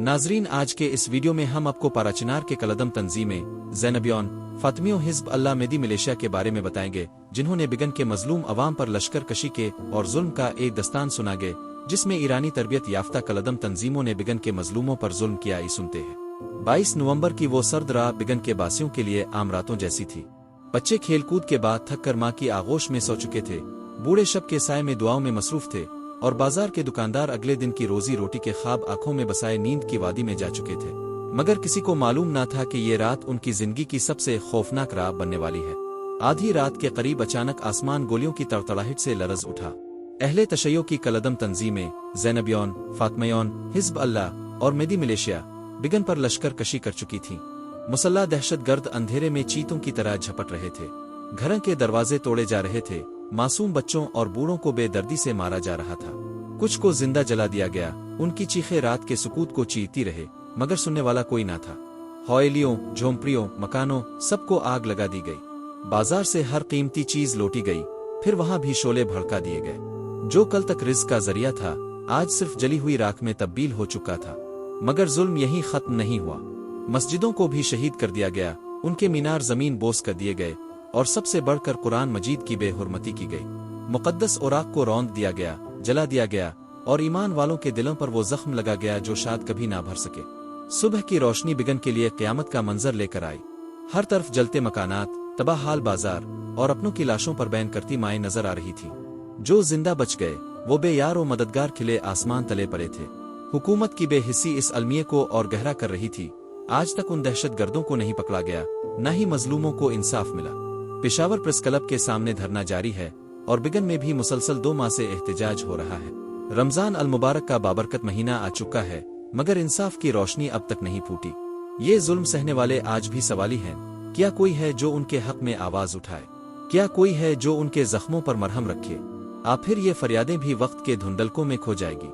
नाजरीन, आज के इस वीडियो में हम आपको पाराचिनार के कलदम तंजीमें ज़ैनबियों, फातिमियों, हिज़्ब अल्लाह मेदी मिलिशिया के बारे में बताएंगे, जिन्होंने बिगन के मजलूम अवाम पर लश्कर कशी के और जुल्म का एक दस्तान सुनागे, जिसमें ईरानी तरबियत याफ्ता कलदम तंजीमों ने बिगन के मजलूमों पर जुल्म किया। सुनते हैं 22 नवंबर की वो सर्द रात बिगन के बासियों के लिए आम रातों जैसी थी। बच्चे खेलकूद के बाद थक कर माँ की आगोश में सो चुके थे, बूढ़े शब के साए में दुआओं में मसरूफ थे और बाजार के दुकानदार अगले दिन की रोजी रोटी के ख्वाब आंखों में बसाए नींद की वादी में जा चुके थे। मगर किसी को मालूम ना था कि ये रात उनकी जिंदगी की सबसे खौफनाक रात बनने वाली है। आधी रात के करीब अचानक आसमान गोलियों की तड़तड़ाहट से लरज उठा। अहले तशय्यो की कलदम तंजीमें ज़ैनबियों, फातिमियों, हिज़्ब अल्लाह और मेदी मिलिशिया बिगन पर लश्कर कशी कर चुकी थीं। मुसल्ला दहशतगर्द अंधेरे में चीतों की तरह झपट रहे थे। घरों के दरवाजे तोड़े जा रहे थे, मासूम बच्चों और बूढ़ों को बेदर्दी से मारा जा रहा था। कुछ को जिंदा जला दिया गया। उनकी चीखें रात के सुकूत को चीरती रहे, मगर सुनने वाला कोई ना था। हवेलियों, झोंपड़ियों, मकानों, सबको आग लगा दी गई। बाजार से हर कीमती चीज लूटी गई। फिर वहां भी शोले भड़का दिए गए। जो कल तक रिज़्क़ का जरिया था, आज सिर्फ जली हुई राख में तब्दील हो चुका था। मगर जुल्म यहीं खत्म नहीं हुआ। मस्जिदों को भी शहीद कर दिया गया, उनके मीनार जमीन बोस कर दिए गए और सबसे बढ़कर कुरान मजीद की बेहुरमती की गई। मुकद्दस औराक को रौंद दिया गया, जला दिया गया और ईमान वालों के दिलों पर वो जख्म लगा गया जो शायद कभी ना भर सके। सुबह की रोशनी बिगन के लिए क़यामत का मंजर लेकर आई। हर तरफ जलते मकानात, तबाह हाल बाजार और अपनों की लाशों पर बैन करती माएँ नजर आ रही थी। जो जिंदा बच गए वो बेयार और मददगार खिले आसमान तले पड़े थे। हुकूमत की बेहिस्सी इस अलमिये को और गहरा कर रही थी। आज तक उन दहशतगर्दों को नहीं पकड़ा गया, न ही मजलूमों को इंसाफ मिला। पेशावर प्रेस क्लब के सामने धरना जारी है और बिगन में भी मुसलसल 2 माह से एहतजाज हो रहा है। रमजान अल मुबारक का बाबरकत महीना आ चुका है, मगर इंसाफ की रोशनी अब तक नहीं फूटी। ये जुल्म सहने वाले आज भी सवाली हैं। क्या कोई है जो उनके हक में आवाज उठाए? क्या कोई है जो उनके जख्मों पर मरहम रखे? फिर ये फरियादें भी वक्त के धुंधलकों में खो जाएगी।